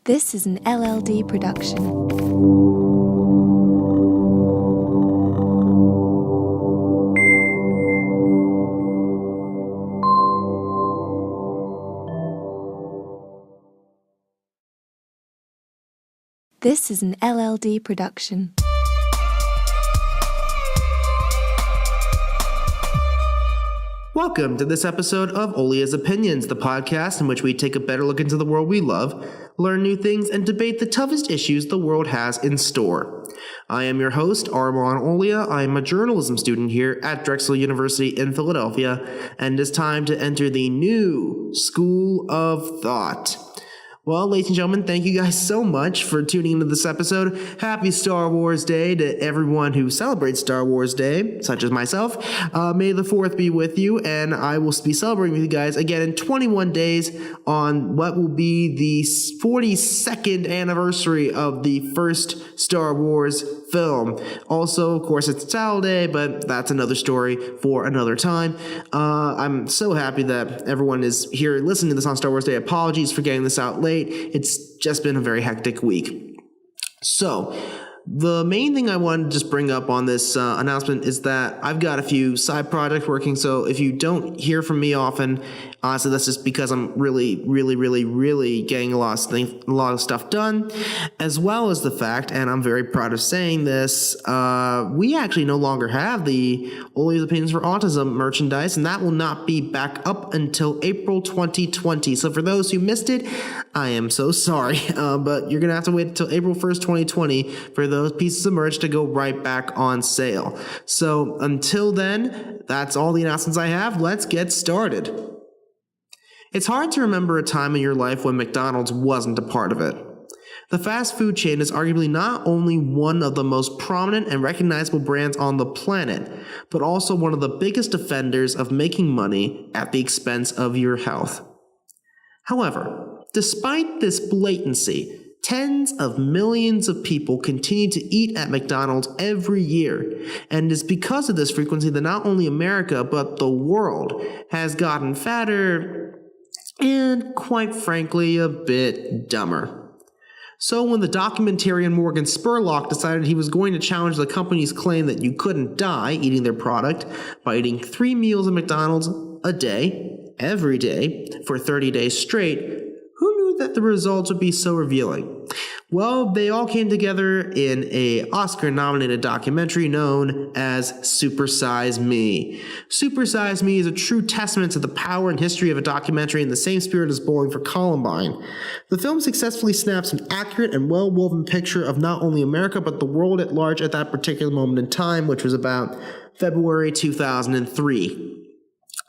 This is an LLD production. This is an LLD production. Welcome to this episode of Owlia's Opinions, the podcast in which we take a better look into the world we love, learn new things, and debate the toughest issues the world has in store. I am your host, Armon Owlia. I am a journalism student here at Drexel University in Philadelphia, and it is time to enter the new School of Thought. Well, ladies and gentlemen, thank you guys so much for tuning into this episode. Happy Star Wars Day to everyone who celebrates Star Wars Day, such as myself. May the 4th be with you, and I will be celebrating with you guys again in 21 days on what will be the 42nd anniversary of the first Star Wars film. Also, of course, it's Child Day, but that's another story for another time. I'm so happy that everyone is here listening to this on Star Wars Day. Apologies for getting this out late. It's just been a very hectic week. So, the main thing I wanted to just bring up on this announcement is that I've got a few side projects working, so if you don't hear from me often, honestly, that's just because I'm really getting a lot of stuff done, as well as the fact, and I'm very proud of saying this, we actually no longer have the Owlia's Opinions for Autism merchandise, and that will not be back up until April 2020. So for those who missed it, I am so sorry, but you're going to have to wait until April 1st, 2020 for those pieces of merch to go right back on sale. So until then, that's all the announcements I have. Let's get started. It's hard to remember a time in your life when McDonald's wasn't a part of it. The fast food chain is arguably not only one of the most prominent and recognizable brands on the planet, but also one of the biggest offenders of making money at the expense of your health. However, despite this blatancy, tens of millions of people continue to eat at McDonald's every year, and it's because of this frequency that not only America, but the world has gotten fatter and, quite frankly, a bit dumber. So when the documentarian Morgan Spurlock decided he was going to challenge the company's claim that you couldn't die eating their product by eating 3 meals at McDonald's a day, every day, for 30 days straight, who knew that the results would be so revealing? Well, they all came together in a Oscar-nominated documentary known as Super Size Me. Super Size Me is a true testament to the power and history of a documentary in the same spirit as Bowling for Columbine. The film successfully snaps an accurate and well-woven picture of not only America but the world at large at that particular moment in time, which was about February 2003.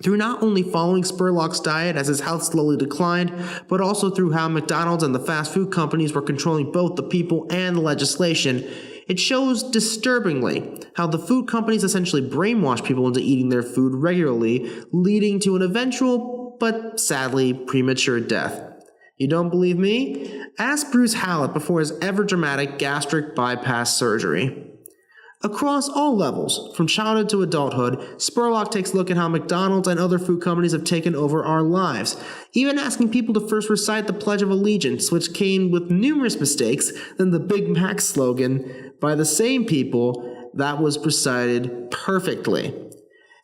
Through not only following Spurlock's diet as his health slowly declined, but also through how McDonald's and the fast food companies were controlling both the people and the legislation, it shows disturbingly how the food companies essentially brainwash people into eating their food regularly, leading to an eventual, but sadly, premature death. You don't believe me? Ask Bruce Hallett before his ever-dramatic gastric bypass surgery. Across all levels, from childhood to adulthood, Spurlock takes a look at how McDonald's and other food companies have taken over our lives, even asking people to first recite the Pledge of Allegiance, which came with numerous mistakes than the Big Mac slogan by the same people that was recited perfectly.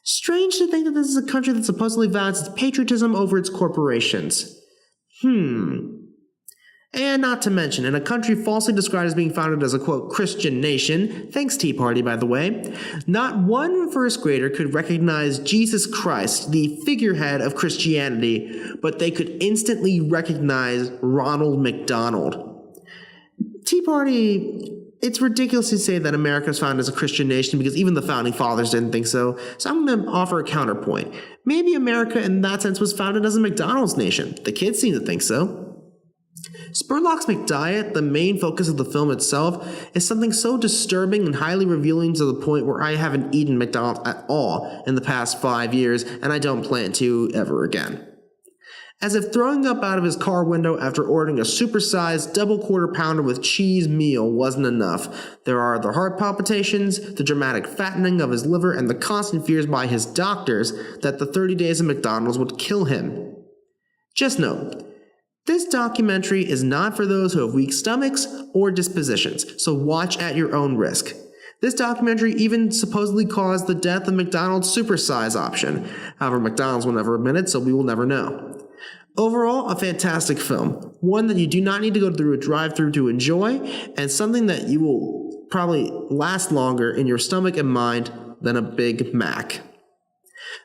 Strange to think that this is a country that supposedly values its patriotism over its corporations. And not to mention, in a country falsely described as being founded as a, quote, Christian nation, thanks Tea Party by the way, not one first grader could recognize Jesus Christ, the figurehead of Christianity, but they could instantly recognize Ronald McDonald. Tea Party, it's ridiculous to say that America was founded as a Christian nation because even the founding fathers didn't think so, so I'm going to offer a counterpoint. Maybe America in that sense was founded as a McDonald's nation. The kids seem to think so. Spurlock's McDiet, the main focus of the film itself, is something so disturbing and highly revealing to the point where I haven't eaten McDonald's at all in the past 5 years, and I don't plan to ever again. As if throwing up out of his car window after ordering a supersized double quarter pounder with cheese meal wasn't enough, there are the heart palpitations, the dramatic fattening of his liver, and the constant fears by his doctors that the 30 days of McDonald's would kill him. Just note, This documentary is not for those who have weak stomachs or dispositions, so watch at your own risk. This documentary even supposedly caused the death of McDonald's supersize option. However, McDonald's will never admit it, so we will never know. Overall, a fantastic film. One that you do not need to go through a drive-thru to enjoy, and something that you will probably last longer in your stomach and mind than a Big Mac.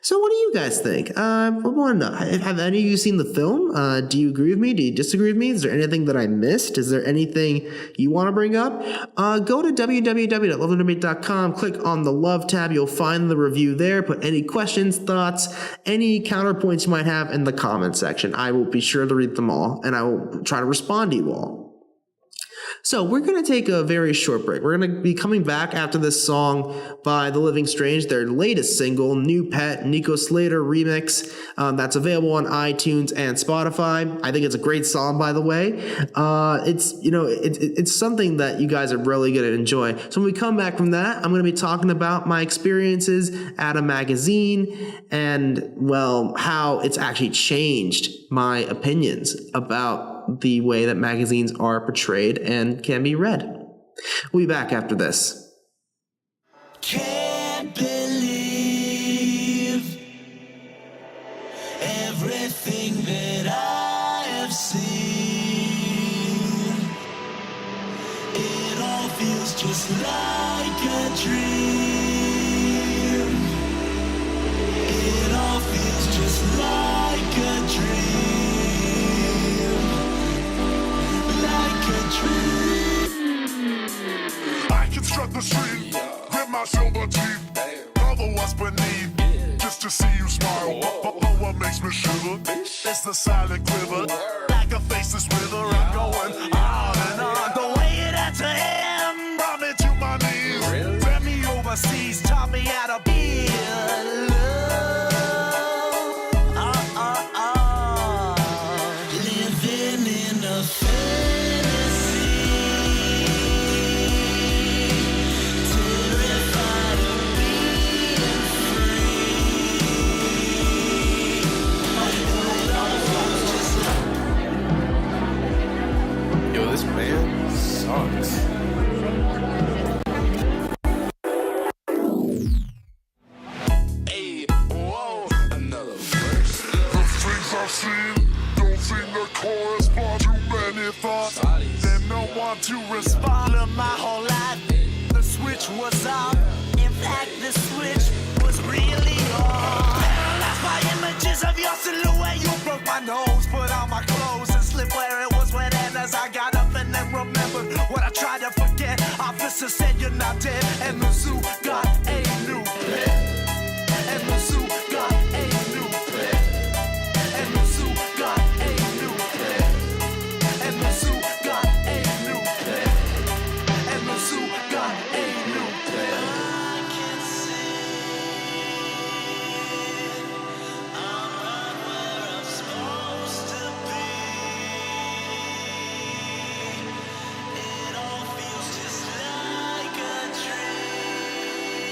So what do you guys think? I want to know, have any of you seen the film? Do you agree with me? Do you disagree with me? Is there anything that I missed? Is there anything you want to bring up? Go to www.loveandDebate.com, click on the Love tab. You'll find the review there. Put any questions, thoughts, any counterpoints you might have in the comment section. I will be sure to read them all, and I will try to respond to you all. So we're going to take a very short break. We're going to be coming back after this song by The Living Strange, their latest single, New Pet, Nico Slater remix. That's available on iTunes and Spotify. I think it's a great song, by the way. It's something that you guys are really going to enjoy. So when we come back from that, I'm going to be talking about my experiences at a magazine and, well, how it's actually changed my opinions about the way that magazines are portrayed and can be read. We'll be back after this. Can't believe everything that I have seen. It all feels just like a dream. It all feels just like a dream. I construct the street, with my silver teeth, cover what's beneath, just to see you smile. But what makes me shiver is the silent quiver, like a faceless river. I'm going on and on. The way it had to him brought me to my knees, sent me overseas, taught me how to be in love. Living in a this band sucks. Hey, whoa, another verse. The things I've seen don't seem to correspond to many thoughts. There's no one to respond to my whole life. The switch was off. In fact, the switch was really on. Paralyzed by images of your silhouette. You broke my nose, put on my clothes, and slipped where it was when as I got up and then remembered what I tried to forget. Officer said you're not dead, and the zoo got a new pet. And the zoo got a new pet. And the zoo got a new pet. And the zoo got a new pet. And the zoo got a new pet. I can see I'm right where I'm supposed to be. It all feels just like a dream.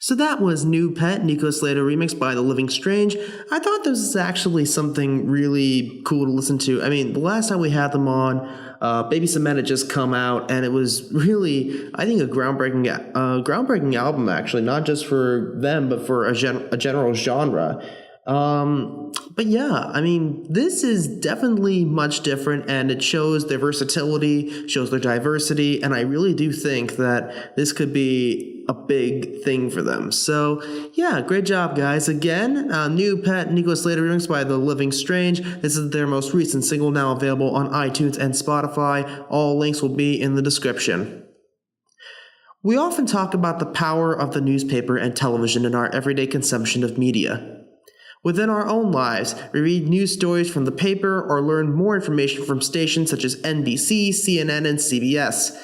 So that was New Pet, Nico Slater remix by The Living Strange. I thought this was actually something really cool to listen to. I mean, the last time we had them on, Baby Cement had just come out, and it was really, I think, a groundbreaking album, actually, not just for them, but for a general genre. But yeah, I mean, this is definitely much different, and it shows their versatility, shows their diversity, and I really do think that this could be a big thing for them. So yeah, great job, guys. Again, New Pet, Nico Slater remix by The Living Strange. This is their most recent single, now available on iTunes and Spotify. All links will be in the description. We often talk about the power of the newspaper and television in our everyday consumption of media. Within our own lives, we read news stories from the paper or learn more information from stations such as NBC, CNN, and CBS.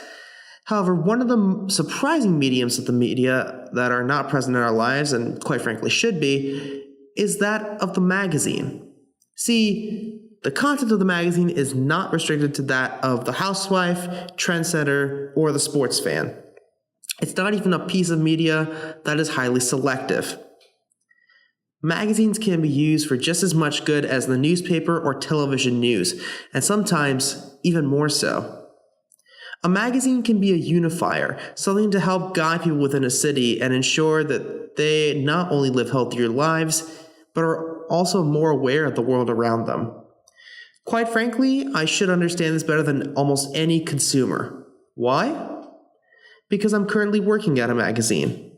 However, one of the surprising mediums of the media that are not present in our lives, and quite frankly should be, is that of the magazine. See, the content of the magazine is not restricted to that of the housewife, trendsetter, or the sports fan. It's not even a piece of media that is highly selective. Magazines can be used for just as much good as the newspaper or television news, and sometimes even more so. A magazine can be a unifier, something to help guide people within a city and ensure that they not only live healthier lives, but are also more aware of the world around them. Quite frankly, I should understand this better than almost any consumer. Why? Because I'm currently working at a magazine.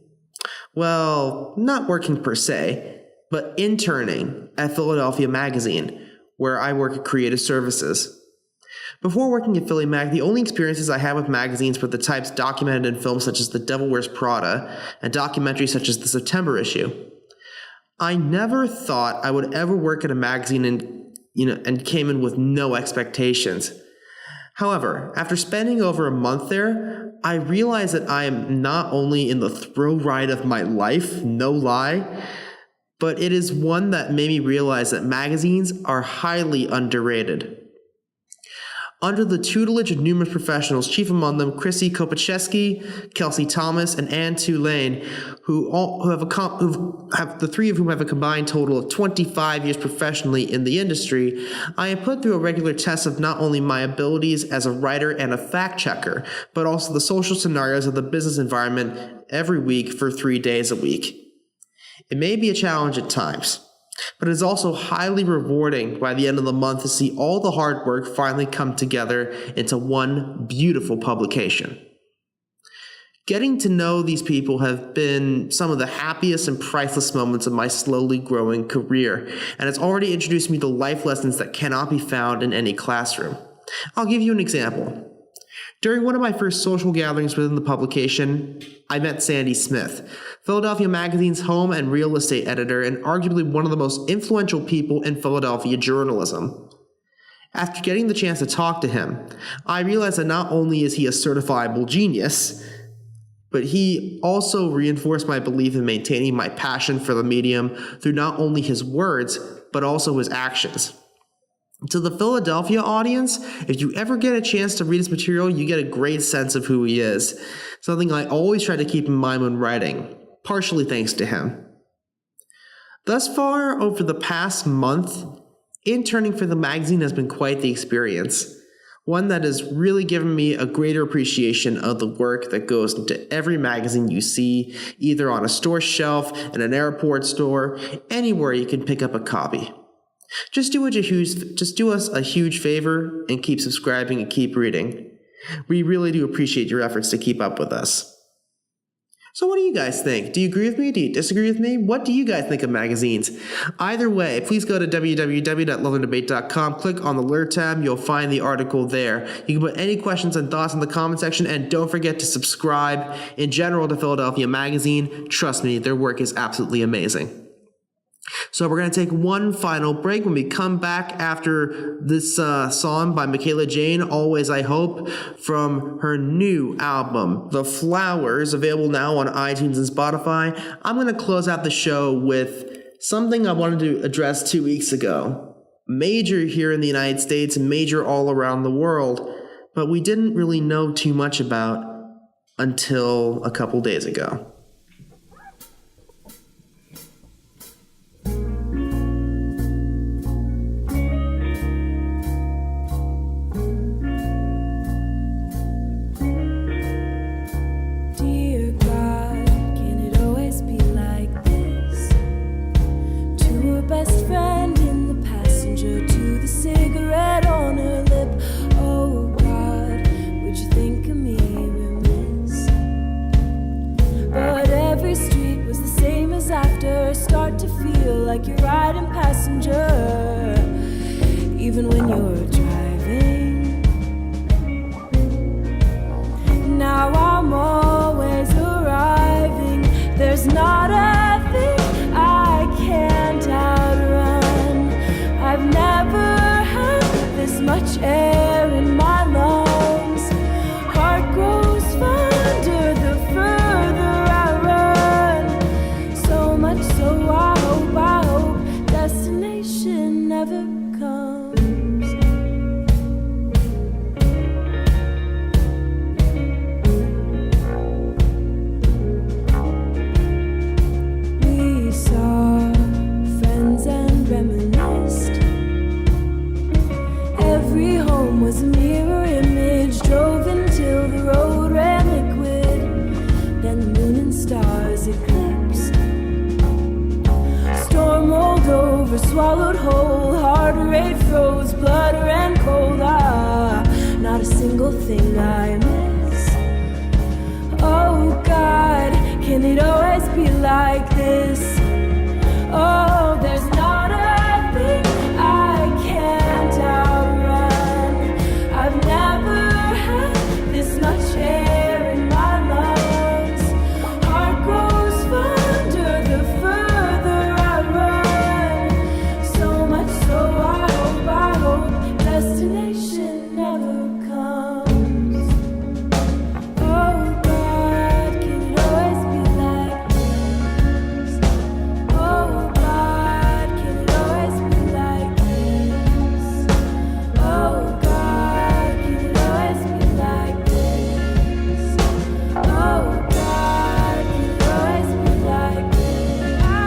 Well, not working per se, but interning at Philadelphia Magazine, where I work at Creative Services. Before working at Philly Mag, the only experiences I had with magazines were the types documented in films such as The Devil Wears Prada and documentaries such as the September issue. I never thought I would ever work at a magazine and came in with no expectations. However, after spending over a month there, I realized that I am not only in the thrill ride of my life, no lie, but it is one that made me realize that magazines are highly underrated. Under the tutelage of numerous professionals, chief among them Chrissy Kopaczewski, Kelsey Thomas, and Anne Tulane, the three of whom have a combined total of 25 years professionally in the industry, I am put through a regular test of not only my abilities as a writer and a fact checker, but also the social scenarios of the business environment every week for 3 days a week. It may be a challenge at times, but it is also highly rewarding by the end of the month to see all the hard work finally come together into one beautiful publication. Getting to know these people have been some of the happiest and priceless moments of my slowly growing career, and it's already introduced me to life lessons that cannot be found in any classroom. I'll give you an example. During one of my first social gatherings within the publication, I met Sandy Smith, Philadelphia Magazine's home and real estate editor and arguably one of the most influential people in Philadelphia journalism. After getting the chance to talk to him, I realized that not only is he a certifiable genius, but he also reinforced my belief in maintaining my passion for the medium through not only his words, but also his actions. To the Philadelphia audience, if you ever get a chance to read his material, you get a great sense of who he is, something I always try to keep in mind when writing, partially thanks to him. Thus far, over the past month, interning for the magazine has been quite the experience, one that has really given me a greater appreciation of the work that goes into every magazine you see, either on a store shelf, in an airport store, anywhere you can pick up a copy. Just do us a huge favor and keep subscribing and keep reading. We really do appreciate your efforts to keep up with us. So what do you guys think? Do you agree with me? Do you disagree with me? What do you guys think of magazines? Either way, please go to www.loveandDebate.com, click on the Alert tab, you'll find the article there. You can put any questions and thoughts in the comment section, and don't forget to subscribe in general to Philadelphia Magazine. Trust me, their work is absolutely amazing. So we're going to take one final break. When we come back after this song by Michaela Jane, Always I Hope, from her new album, The Flowers, available now on iTunes and Spotify, I'm going to close out the show with something I wanted to address 2 weeks ago. Major here in the United States and major all around the world, but we didn't really know too much about until a couple days ago. never comes. We saw friends and reminisced. Every home was a mirror image. Drove until the road ran liquid. Then the moon and stars eclipsed. Storm rolled over, swallowed whole. Heart rate froze, blood ran cold. Not a single thing I miss. Oh God, can it always be like this? Oh, there's not a thing I can't outrun. I've never had this much air in my lungs. Heart grows fonder the further I run. So much so I hope destination never comes. Oh God, can it always be like this? Oh God, can it always be like this? Oh God, can it always be like this? Oh God, can it always be like this? Oh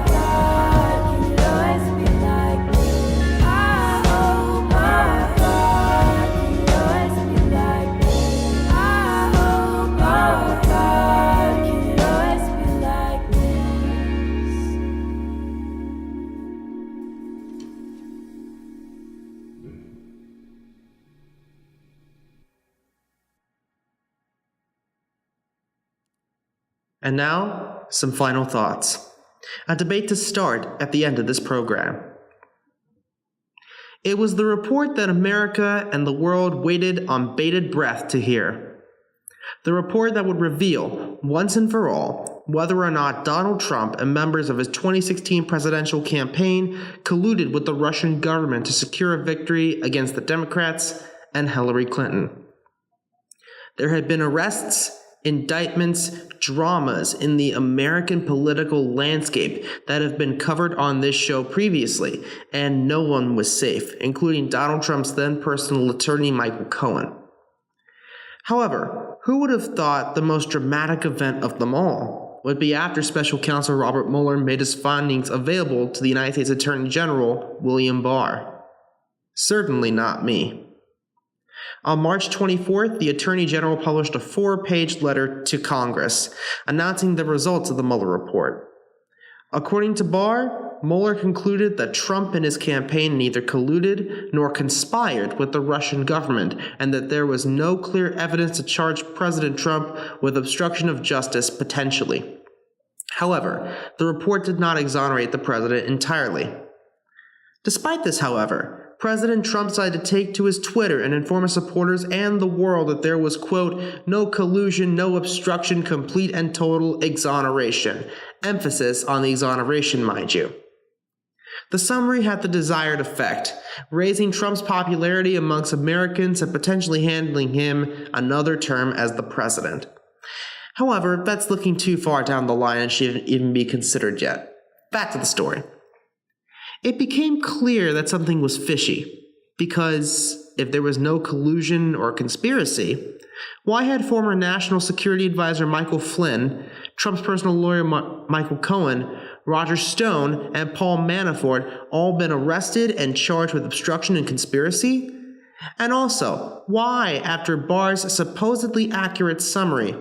God, can it always be like this? Oh God, can it always be like this? Oh God, can it always be like this? And now, some final thoughts. A debate to start at the end of this program. It was the report that America and the world waited on bated breath to hear. The report that would reveal, once and for all, whether or not Donald Trump and members of his 2016 presidential campaign colluded with the Russian government to secure a victory against the Democrats and Hillary Clinton. There had been arrests, indictments, dramas in the American political landscape that have been covered on this show previously, and no one was safe, including Donald Trump's then personal attorney Michael Cohen. However, who would have thought the most dramatic event of them all would be after Special Counsel Robert Mueller made his findings available to the United States Attorney General William Barr? Certainly not me. On March 24th, the Attorney General published a 4-page letter to Congress announcing the results of the Mueller report. According to Barr, Mueller concluded that Trump and his campaign neither colluded nor conspired with the Russian government, and that there was no clear evidence to charge President Trump with obstruction of justice potentially. However, the report did not exonerate the president entirely. Despite this, however, President Trump decided to take to his Twitter and inform his supporters and the world that there was, quote, no collusion, no obstruction, complete and total exoneration. Emphasis on the exoneration, mind you. The summary had the desired effect, raising Trump's popularity amongst Americans and potentially handing him another term as the president. However, that's looking too far down the line and shouldn't even be considered yet. Back to the story. It became clear that something was fishy, because if there was no collusion or conspiracy, why had former National Security Advisor Michael Flynn, Trump's personal lawyer Michael Cohen, Roger Stone, and Paul Manafort all been arrested and charged with obstruction and conspiracy? And also, why, after Barr's supposedly accurate summary,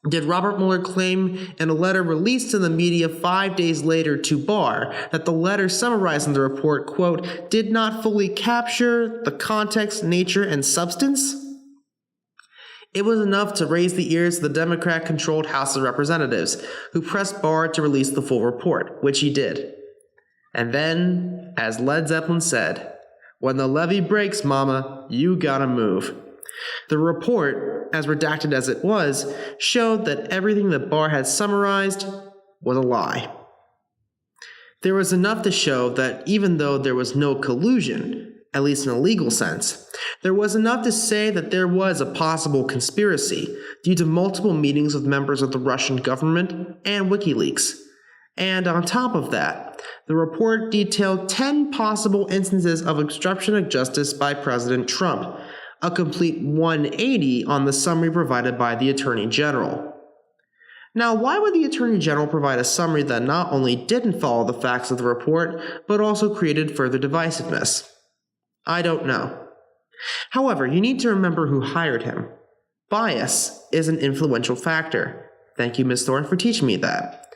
did Robert Mueller claim in a letter released to the media 5 days later to Barr that the letter summarizing the report, quote, did not fully capture the context, nature, and substance? It was enough to raise the ears of the Democrat-controlled House of Representatives, who pressed Barr to release the full report, which he did. And then, as Led Zeppelin said, when the levee breaks, mama, you gotta move. The report, as redacted as it was, showed that everything that Barr had summarized was a lie. There was enough to show that even though there was no collusion, at least in a legal sense, there was enough to say that there was a possible conspiracy due to multiple meetings with members of the Russian government and WikiLeaks, And on top of that, the report detailed 10 possible instances of obstruction of justice by President Trump, a complete 180 on the summary provided by the Attorney General. Now, why would the Attorney General provide a summary that not only didn't follow the facts of the report, but also created further divisiveness? I don't know. However, you need to remember who hired him. Bias is an influential factor. Thank you, Ms. Thorne, for teaching me that.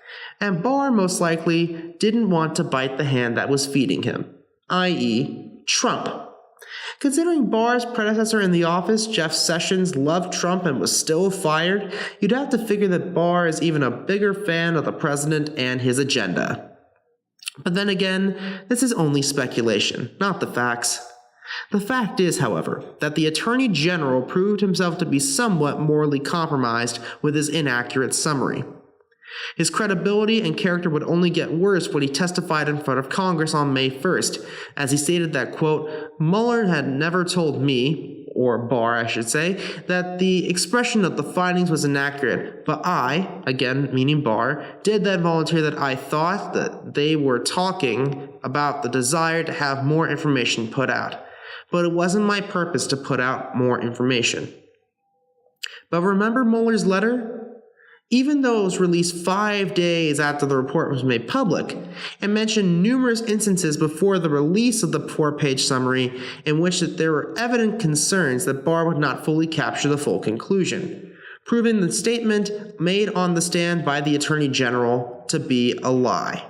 And Barr most likely didn't want to bite the hand that was feeding him, i.e., Trump. Considering Barr's predecessor in the office, Jeff Sessions, loved Trump and was still fired, you'd have to figure that Barr is even a bigger fan of the president and his agenda. But then again, this is only speculation, not the facts. The fact is, however, that the Attorney General proved himself to be somewhat morally compromised with his inaccurate summary. His credibility and character would only get worse when he testified in front of Congress on May 1st, as he stated that, quote, Mueller had never told me, or Barr I should say, that the expression of the findings was inaccurate, but I, again meaning Barr, did then volunteer that I thought that they were talking about the desire to have more information put out. But it wasn't my purpose to put out more information. But remember Mueller's letter? Even though it was released 5 days after the report was made public, it mentioned numerous instances before the release of the 4-page summary in which there were evident concerns that Barr would not fully capture the full conclusion, proving the statement made on the stand by the Attorney General to be a lie.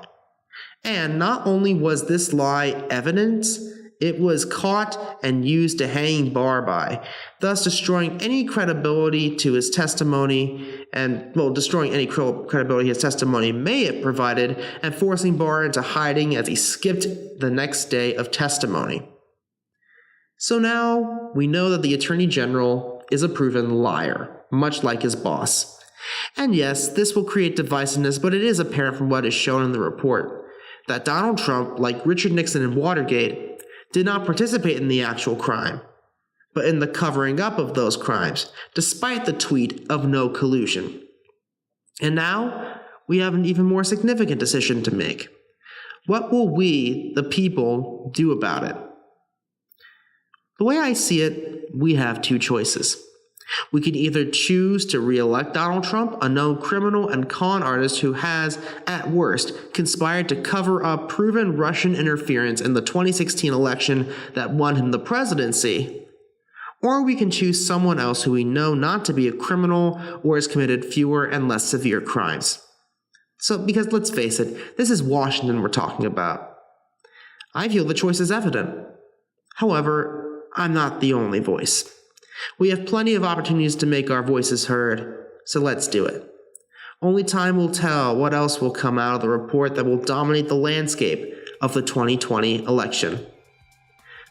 And not only was this lie evidence, it was caught and used to hang Barr by, thus destroying any credibility to his testimony destroying any credibility his testimony may have provided and forcing Barr into hiding as he skipped the next day of testimony. So now we know that the Attorney General is a proven liar, much like his boss. And yes, this will create divisiveness, but it is apparent from what is shown in the report that Donald Trump, like Richard Nixon in Watergate, did not participate in the actual crime, but in the covering up of those crimes, despite the tweet of no collusion. And now, we have an even more significant decision to make. What will we, the people, do about it? The way I see it, we have two choices. We can either choose to re-elect Donald Trump, a known criminal and con artist who has, at worst, conspired to cover up proven Russian interference in the 2016 election that won him the presidency, or we can choose someone else who we know not to be a criminal or has committed fewer and less severe crimes. Because let's face it, this is Washington we're talking about. I feel the choice is evident. However, I'm not the only voice. We have plenty of opportunities to make our voices heard, so let's do it. Only time will tell what else will come out of the report that will dominate the landscape of the 2020 election.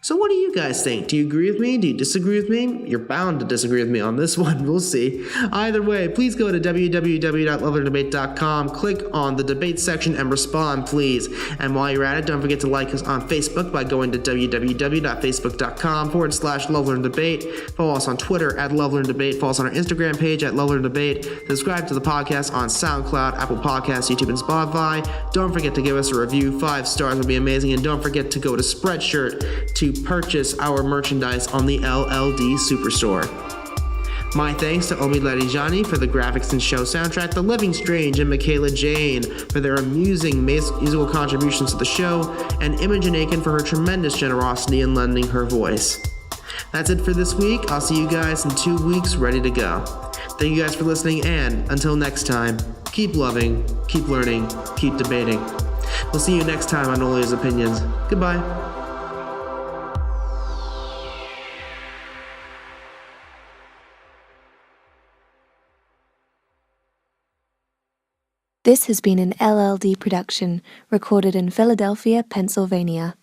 So what do you guys think? Do you agree with me? Do you disagree with me? You're bound to disagree with me on this one. We'll see. Either way, please go to www.lovelearndebate.com, click on the debate section, and respond, please. And while you're at it, don't forget to like us on Facebook by going to www.facebook.com/lovelearndebate. Follow us on Twitter at lovelearndebate. Follow us on our Instagram page at lovelearndebate. Subscribe to the podcast on SoundCloud, Apple Podcasts, YouTube, and Spotify. Don't forget to give us a review. 5 stars would be amazing. And don't forget to go to Spreadshirt to purchase our merchandise on the LLD Superstore. My thanks to Omi Larijani for the graphics and show soundtrack, The Living Strange and Michaela Jane for their amusing musical contributions to the show, and Imogen Aiken for her tremendous generosity in lending her voice. That's it for this week. I'll see you guys in 2 weeks ready to go. Thank you guys for listening, and until next time, keep loving, keep learning, keep debating. We'll see you next time on Owlia's Opinions. Goodbye. This has been an LLD production, recorded in Philadelphia, Pennsylvania.